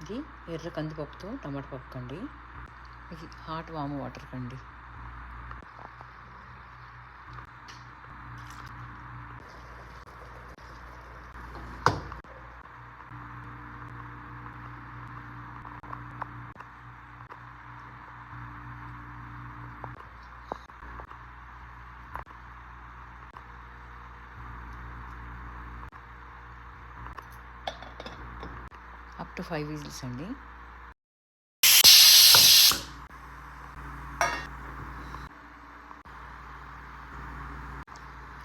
ఇది ఎర్ర కందిపప్పుతో టమాటా పప్పు కండి. ఇది హాట్ వాము వాటర్ కండి. అప్ టు 5 విజిల్స్ అండి.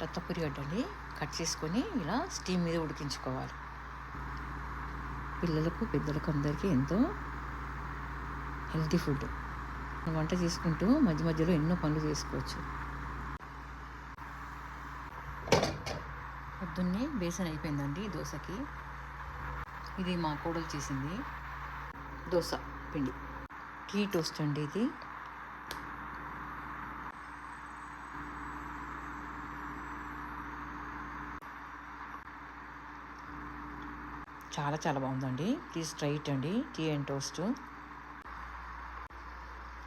రత్తపురి గడ్డని కట్ చేసుకొని ఇలా స్టీమ్ మీద ఉడికించుకోవాలి. పిల్లలకు పెద్దలకు అందరికీ ఎంతో హెల్తీ ఫుడ్. వంట చేసుకుంటూ మధ్య మధ్యలో ఎన్నో పనులు చేసుకోవచ్చు. పొద్దున్నే బేసన్ అయిపోయిందండి దోశకి. ఇది మా కోడలు చేసింది దోశ పిండి. టీ టోస్ట్ అండి ఇది. చాలా చాలా బాగుందండి. ప్లీజ్ ట్రై ఇట్ అండి. Tea and toast.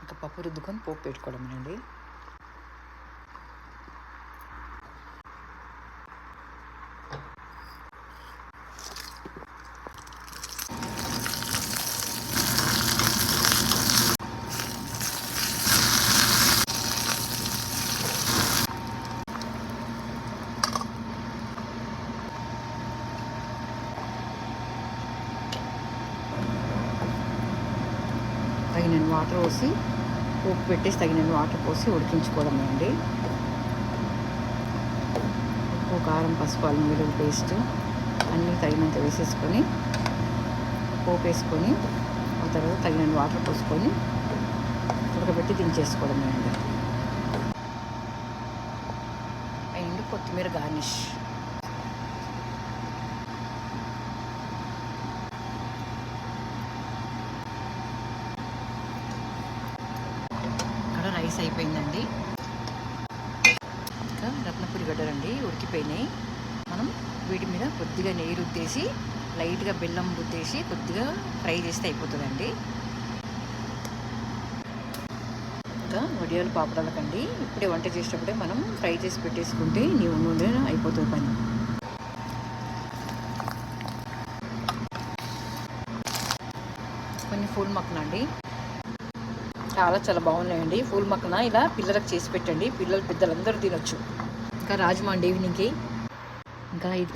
ఇంకా పప్పు రుద్దుకొని పోపు పెట్టుకోవడమేనండి. తగినన్ని వాటర్ పోసి ఉప్పు పెట్టేసి తగినన్ని వాటర్ పోసి ఉడికించుకోవడమే అండి. ఉప్పు, కారం, పసుపు, అల్లం వెల్లుల్లి పేస్ట్ అన్నీ తగినంత వేసేసుకొని పోపు వేసుకొని ఆ తర్వాత తగినన్ని వాటర్ పోసుకొని ఉడకబెట్టి దించేసుకోవడమే అండి. అండ్ కొత్తిమీర గార్నిష్. రైస్ అయిపోయిందండి. ఇంకా రత్నపురి గడ్డలండి ఉడికిపోయినాయి. మనం వీటి మీద కొద్దిగా నెయ్యి రుద్దేసి లైట్గా బెల్లం రుద్దేసి కొద్దిగా ఫ్రై చేస్తే అయిపోతుందండి. ఇంకా వడియాలు పాపడాలకండి ఇప్పుడే వంట చేసేటప్పుడే మనం ఫ్రై చేసి పెట్టేసుకుంటే నూనె అయిపోతుంది పని. కొన్ని ఫూల్ మక్కన అండి, చాలా చాలా బాగున్నాయండి. ఫూల్ మక్కన ఇలా పిల్లలకు చేసి పెట్టండి. పిల్లలు పెద్దలందరూ తినొచ్చు. ఇంకా రాజ్మా అండి ఈవినింగ్కి. ఇంకా ఇది